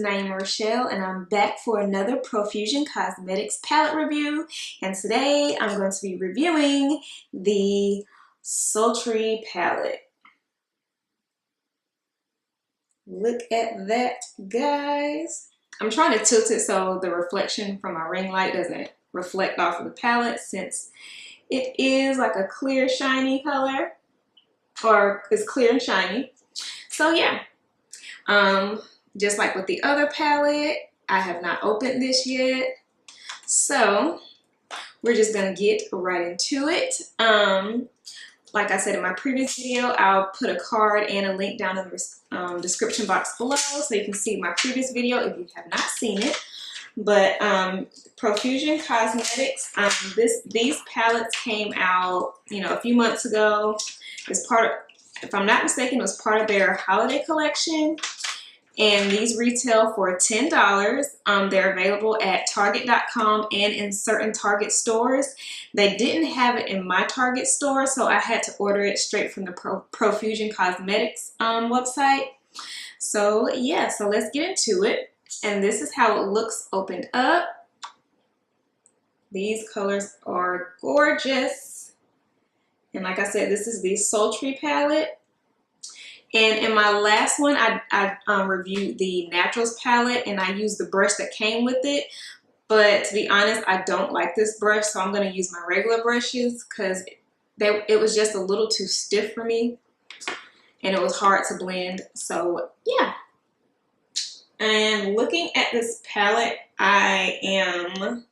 Naima Ruchel, and I'm back for another Profusion Cosmetics palette review. And today I'm going to be reviewing the Sultry palette. Look at that, guys. I'm trying to tilt it so the reflection from my ring light doesn't reflect off of the palette, since it is like a clear shiny color, or it's clear and shiny. So yeah, just like with the other palette, I have not opened this yet, so we're just gonna get right into it. Like I said in my previous video, I'll put a card and a link down in the description box below so you can see my previous video if you have not seen it. But Profusion Cosmetics, these palettes came out, a few months ago. It's part of, if I'm not mistaken, it was part of their holiday collection. And these retail for $10. They're available at Target.com and in certain Target stores. They didn't have it in my Target store, so I had to order it straight from the Profusion Cosmetics website. So yeah, so let's get into it. And this is how it looks opened up. These colors are gorgeous. And like I said, this is the Sultry palette. And in my last one, I reviewed the Naturals palette, and I used the brush that came with it. But to be honest, I don't like this brush, so I'm going to use my regular brushes because it was just a little too stiff for me, and it was hard to blend. So yeah. And looking at this palette, I am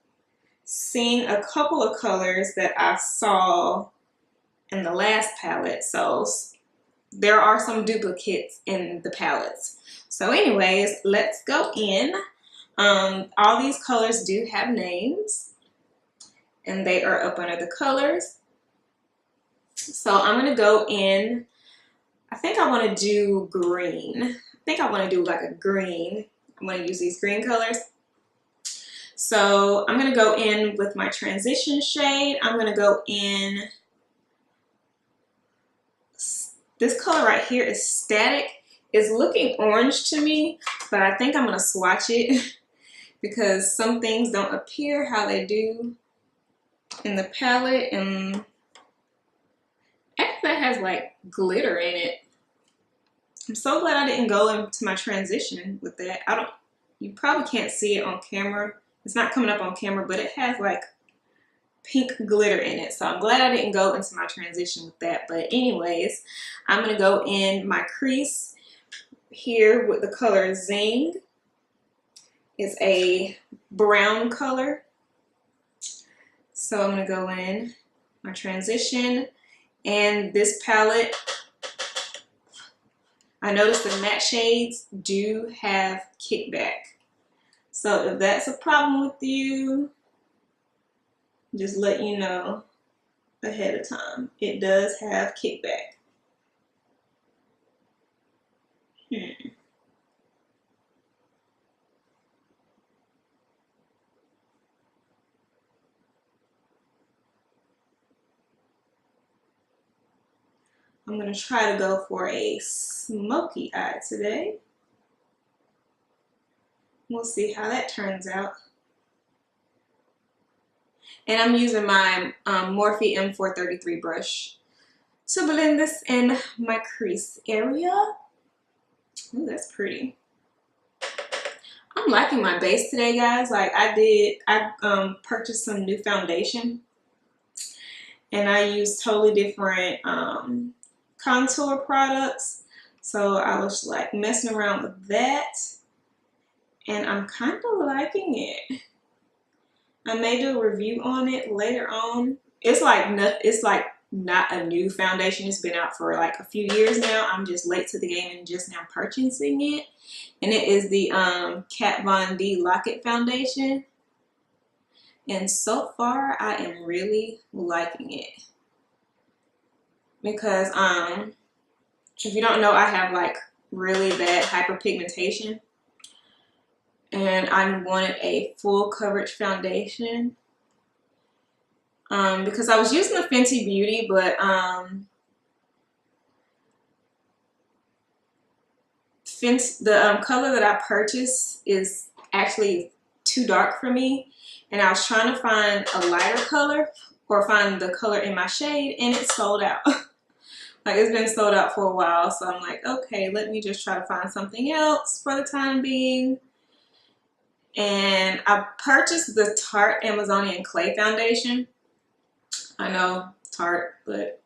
seeing a couple of colors that I saw in the last palette. So there are some duplicates in the palettes. So anyways, let's go in. All these colors do have names, and they are up under the colors. So I'm going to go in, I think I want to do green. I think I want to do like a green. I'm going to use these green colors. So I'm going to go in with my transition shade. I'm going to go in, this color right here is Static. It's looking orange to me, but I think I'm going to swatch it because some things don't appear how they do in the palette. And actually that has like glitter in it. I'm so glad I didn't go into my transition with that. You probably can't see it on camera. It's not coming up on camera, but it has like pink glitter in it, so I'm glad I didn't go into my transition with that. But anyways, I'm going to go in my crease here with the color Zing. It's a brown color, so I'm going to go in my transition. And this palette, I noticed the matte shades do have kickback, so if that's a problem with you, just let you know ahead of time. It does have kickback. I'm going to try to go for a smoky eye today. We'll see how that turns out. And I'm using my Morphe M433 brush to blend this in my crease area. Ooh, that's pretty. I'm liking my base today, guys. Like I purchased some new foundation, and I used totally different contour products. So I was like messing around with that, and I'm kind of liking it. I may do a review on it later on. It's like not a new foundation. It's been out for like a few years now. I'm just late to the game and just now purchasing it. And it is the Kat Von D Lock-It foundation. And so far, I am really liking it. Because if you don't know, I have like really bad hyperpigmentation. And I wanted a full coverage foundation because I was using the Fenty Beauty, but color that I purchased is actually too dark for me, and I was trying to find a lighter color or find the color in my shade, and it's sold out. Like, it's been sold out for a while, so I'm like, okay, let me just try to find something else for the time being. And I purchased the Tarte Amazonian Clay Foundation. I know, Tarte, but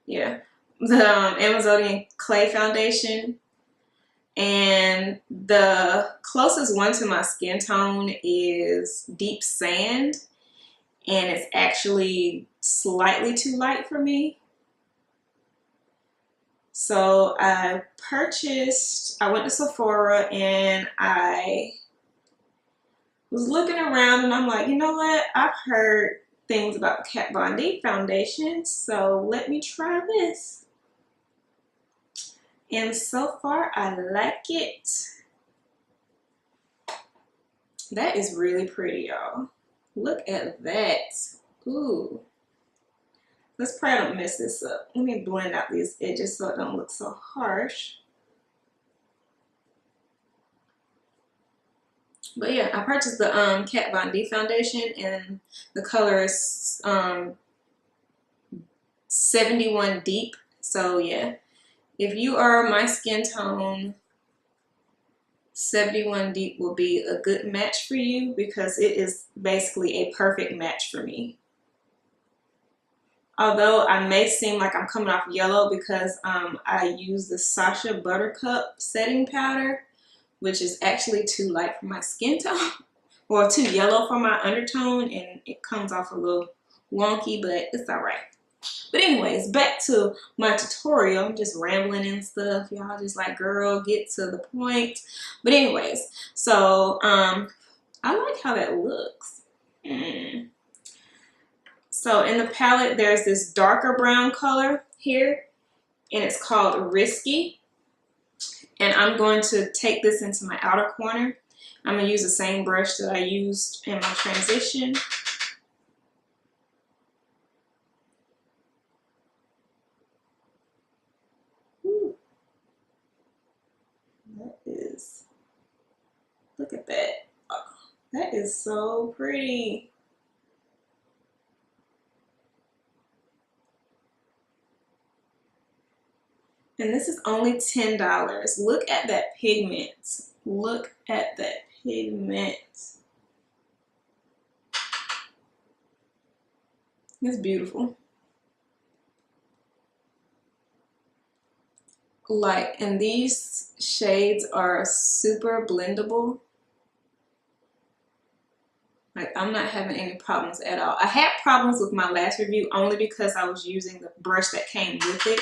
yeah. The Amazonian Clay Foundation. And the closest one to my skin tone is Deep Sand. And it's actually slightly too light for me. So I went to Sephora and I was looking around and I'm like, you know what? I've heard things about the Kat Von D foundation, so let me try this. And so far, I like it. That is really pretty, y'all. Look at that. Ooh. Let's pray I don't mess this up. Let me blend out these edges so it don't look so harsh. But yeah, I purchased the Kat Von D foundation, and the color is 71 Deep. So yeah, if you are my skin tone, 71 Deep will be a good match for you because it is basically a perfect match for me. Although I may seem like I'm coming off yellow because I use the Sasha Buttercup setting powder, which is actually too light for my skin tone, or too yellow for my undertone, and it comes off a little wonky, but it's all right. But anyways, back to my tutorial. I'm just rambling and stuff. Y'all just like, girl, get to the point. But anyways, so I like how that looks. So in the palette, there's this darker brown color here, and it's called Risky. And I'm going to take this into my outer corner. I'm going to use the same brush that I used in my transition. Ooh. That is, look at that. Oh, that is so pretty. And this is only $10. Look at that pigment. Look at that pigment. It's beautiful. Like, and these shades are super blendable. Like, I'm not having any problems at all. I had problems with my last review only because I was using the brush that came with it.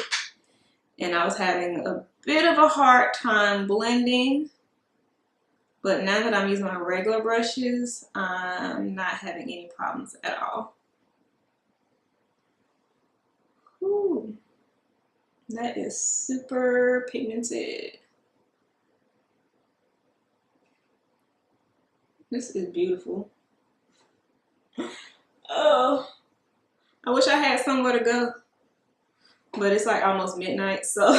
And I was having a bit of a hard time blending. But now that I'm using my regular brushes, I'm not having any problems at all. Ooh, that is super pigmented. This is beautiful. Oh, I wish I had somewhere to go. But it's like almost midnight, so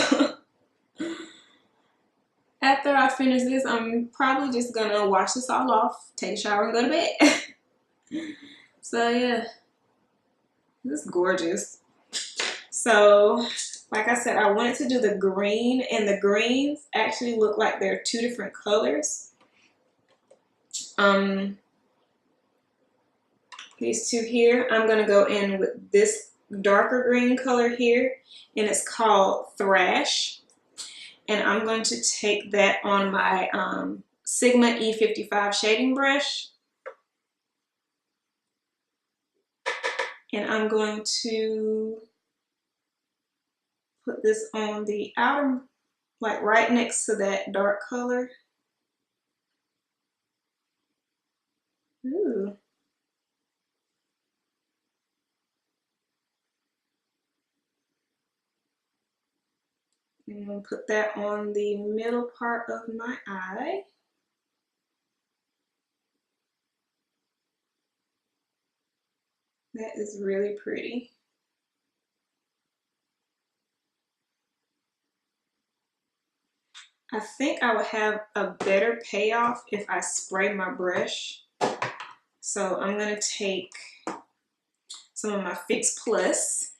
after I finish this, I'm probably just gonna wash this all off, take a shower, and go to bed. So yeah, this is gorgeous. So like I said, I wanted to do the green, and the greens actually look like they're two different colors. These two here, I'm gonna go in with this darker green color here, and it's called Thrash. And I'm going to take that on my Sigma E55 shading brush. And I'm going to put this on the outer, like right next to that dark color. Ooh. I'm going to put that on the middle part of my eye. That is really pretty. I think I would have a better payoff if I spray my brush. So I'm gonna take some of my Fix Plus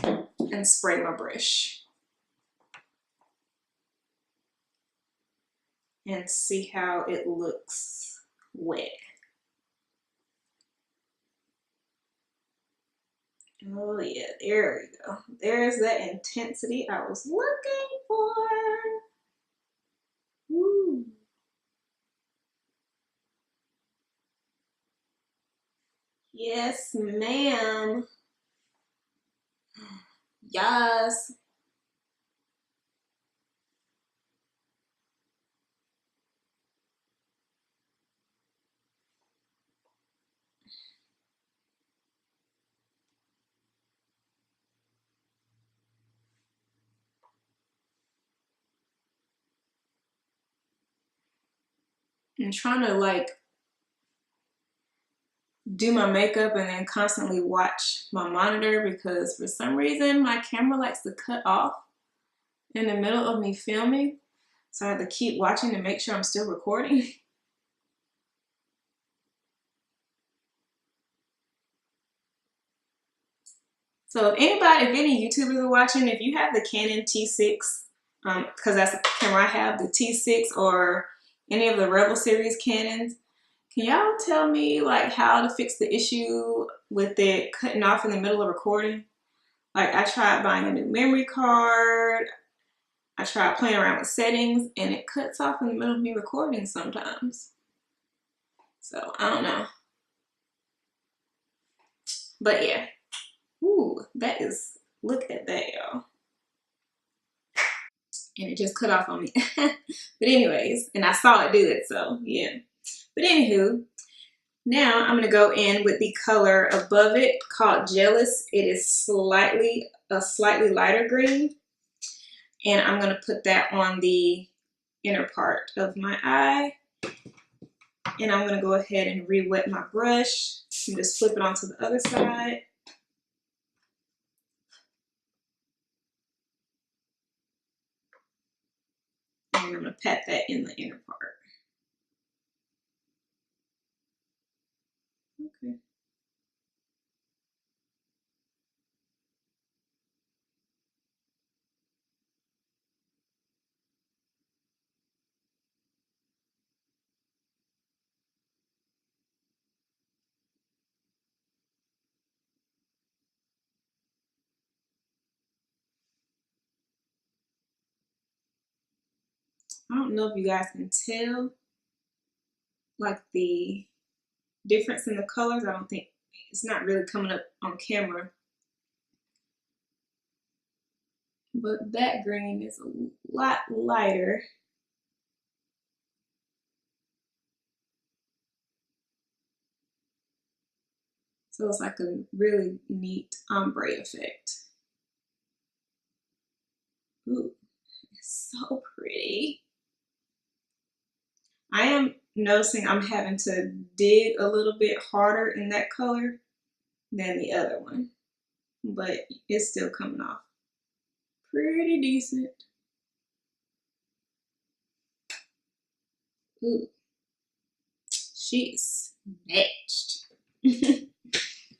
and spray my brush and see how it looks wet. Oh yeah, there we go. There's that intensity I was looking for. Woo. Yes, ma'am. Yes. I'm trying to like do my makeup and then constantly watch my monitor because for some reason my camera likes to cut off in the middle of me filming. So I have to keep watching to make sure I'm still recording. So if any YouTubers are watching, if you have the Canon T6, because that's the camera I have, the T6 or any of the Rebel series Canons, can y'all tell me like how to fix the issue with it cutting off in the middle of recording? Like I tried buying a new memory card, I tried playing around with settings, and it cuts off in the middle of me recording sometimes. So I don't know. But yeah. Ooh, that is, look at that, y'all. And it just cut off on me. But anyways, and I saw it do it, so yeah. But anywho, now I'm gonna go in with the color above it called Jealous. It is a slightly lighter green. And I'm gonna put that on the inner part of my eye. And I'm gonna go ahead and re-wet my brush and just flip it onto the other side. And I'm gonna pat that in the inner part. Okay. I don't know if you guys can tell like the difference in the colors. I don't think, it's not really coming up on camera. But that green is a lot lighter. So it's like a really neat ombre effect. Ooh, it's so pretty. I am noticing I'm having to dig a little bit harder in that color than the other one, but it's still coming off pretty decent. Ooh, she's matched.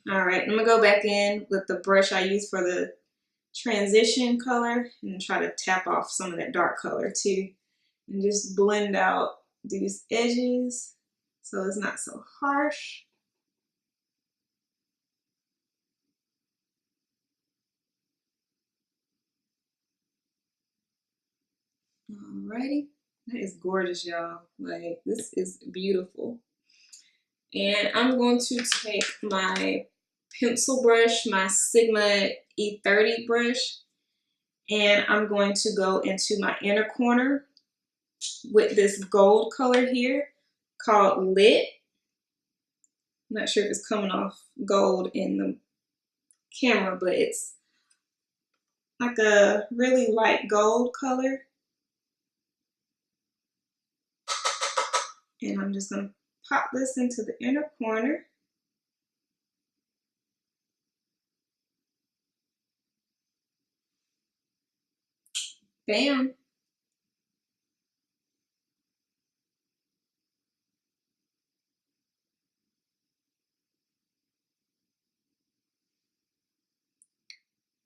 All right, I'm gonna go back in with the brush I used for the transition color and try to tap off some of that dark color too, and just blend out these edges so it's not so harsh. Alrighty, that is gorgeous, y'all. Like, this is beautiful. And I'm going to take my pencil brush, my Sigma E30 brush, and I'm going to go into my inner corner with this gold color here called Lit. I'm not sure if it's coming off gold in the camera, but it's like a really light gold color. And I'm just gonna pop this into the inner corner. Bam.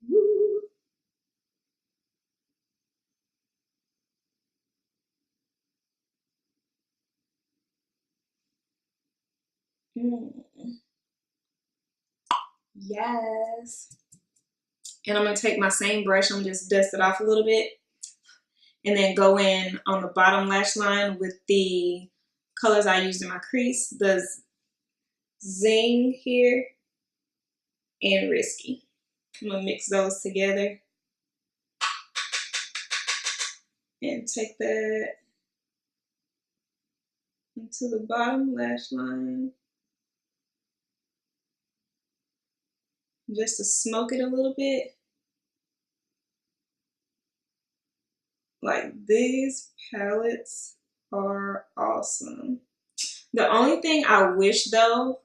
Woo. Yes. And I'm going to take my same brush. I'm going to just dust it off a little bit. And then go in on the bottom lash line with the colors I used in my crease. The Zing here and Risky. I'm going to mix those together. And take that into the bottom lash line. Just to smoke it a little bit. Like, these palettes are awesome. The only thing I wish though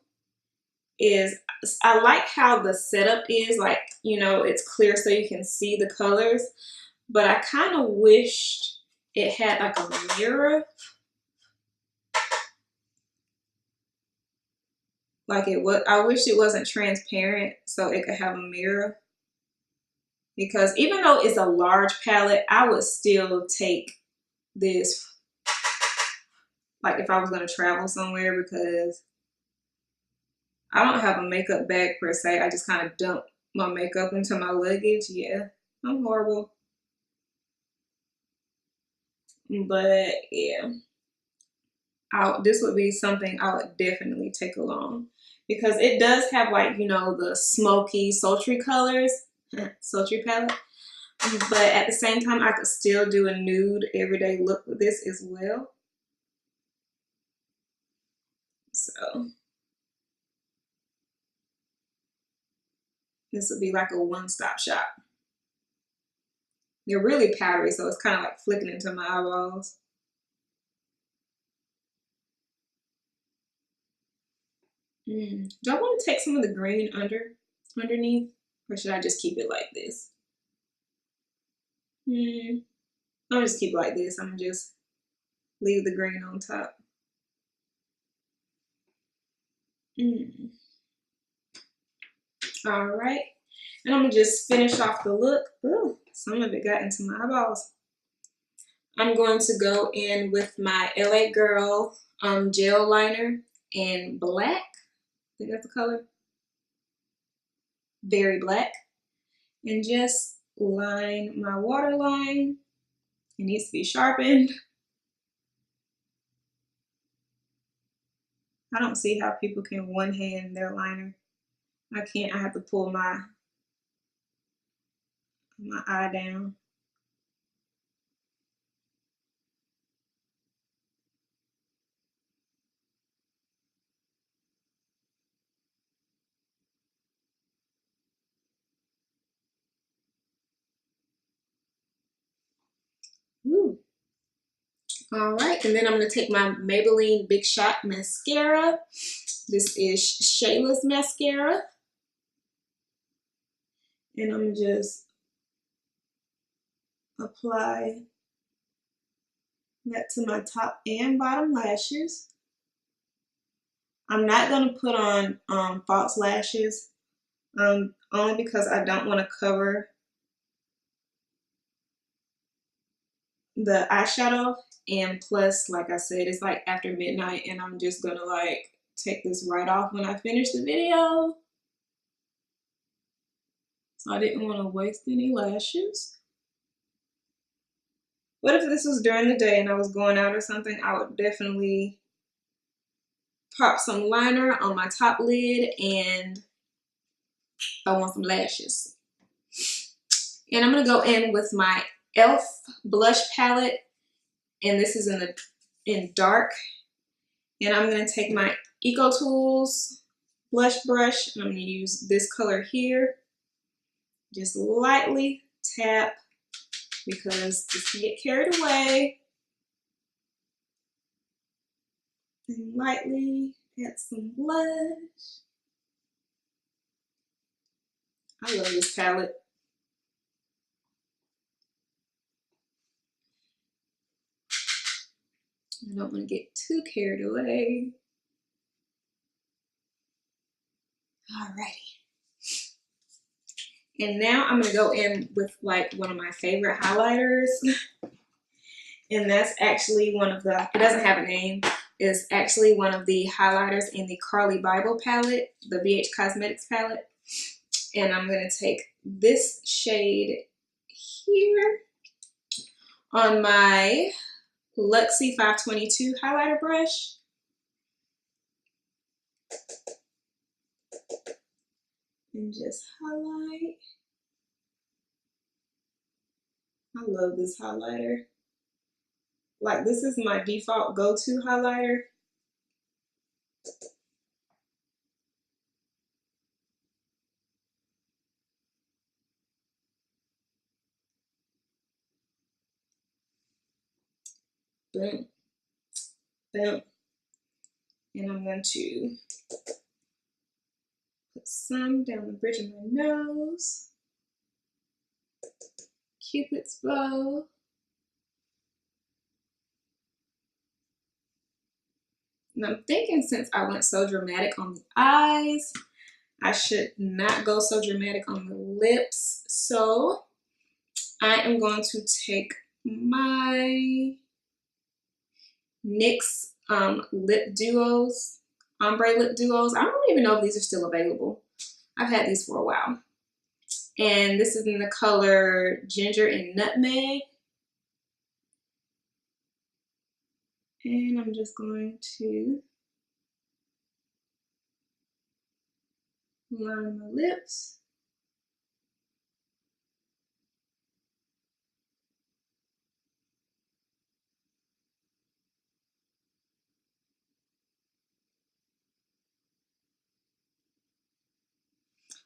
is I like how the setup is, like, you know, it's clear so you can see the colors, but I kind of wished it had like a mirror. Like it was, I wish it wasn't transparent so it could have a mirror. Because even though it's a large palette, I would still take this, like if I was going to travel somewhere, because I don't have a makeup bag per se. I just kind of dump my makeup into my luggage. Yeah, I'm horrible. But yeah, this would be something I would definitely take along. Because it does have, like, you know, the smoky, sultry colors. Sultry palette. But at the same time, I could still do a nude everyday look with this as well. So this would be like a one-stop shop. They're really powdery, so it's kind of like flicking into my eyeballs. Do I want to take some of the green underneath? Or should I just keep it like this? I'll just keep it like this. I'm going to just leave the green on top. All right. And I'm going to just finish off the look. Ooh, some of it got into my eyeballs. I'm going to go in with my LA Girl gel liner in black. I think that's the color. Very black. And just line my waterline. It needs to be sharpened. I don't see how people can one-hand their liner. I can't. I have to pull my eye down. Woo. All right, and then I'm going to take my Maybelline Big Shot mascara. This is Shayla's mascara. And I'm just apply that to my top and bottom lashes. I'm not going to put on false lashes, only because I don't want to cover the eyeshadow. And plus, like I said, it's like after midnight and I'm just going to like take this right off when I finish the video. So I didn't want to waste any lashes. What if this was during the day and I was going out or something? I would definitely pop some liner on my top lid and I want some lashes. And I'm going to go in with my E.L.F blush palette. And this is in dark. And I'm going to take my Eco Tools blush brush. And I'm going to use this color here. Just lightly tap because this can get carried away. And lightly add some blush. I love this palette. I don't want to get too carried away. Alrighty. And now I'm going to go in with like one of my favorite highlighters. And that's actually one of the, it doesn't have a name. It's actually one of the highlighters in the Carly Bible palette, the E.L.F Cosmetics palette. And I'm going to take this shade here on my Luxie 522 highlighter brush. And just highlight. I love this highlighter. Like, this is my default go-to highlighter. Boom. Boom. And I'm going to put some down the bridge of my nose. Cupid's bow. And I'm thinking, since I went so dramatic on the eyes, I should not go so dramatic on the lips. So I am going to take my NYX lip duos, ombre lip duos. I don't even know if these are still available. I've had these for a while. And this is in the color Ginger and Nutmeg. And I'm just going to line my lips.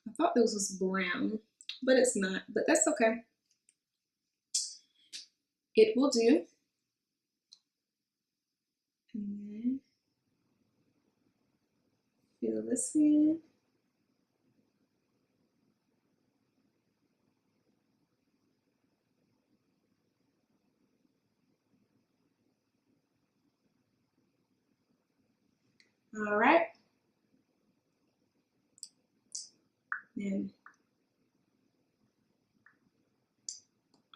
I thought this was brown, but it's not, but that's okay. It will do. And then fill this in. All right. Then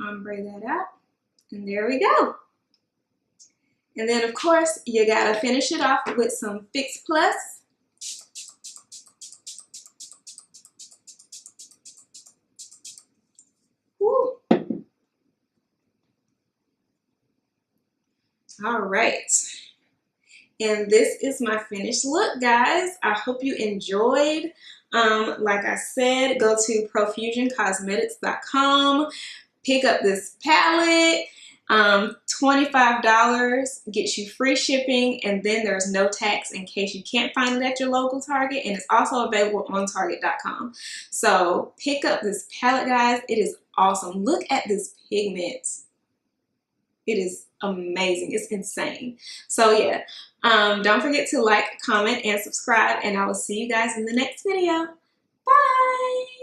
ombre that out. And there we go. And then, of course, you gotta finish it off with some Fix Plus. Woo. All right. And this is my finished look, guys. I hope you enjoyed. Like I said, go to profusioncosmetics.com. Pick up this palette. $25 gets you free shipping, and then there's no tax in case you can't find it at your local Target, and it's also available on Target.com. So pick up this palette, guys. It is awesome. Look at this pigment. It is amazing. It's insane. So yeah, don't forget to like, comment, and subscribe, and I will see you guys in the next video. Bye!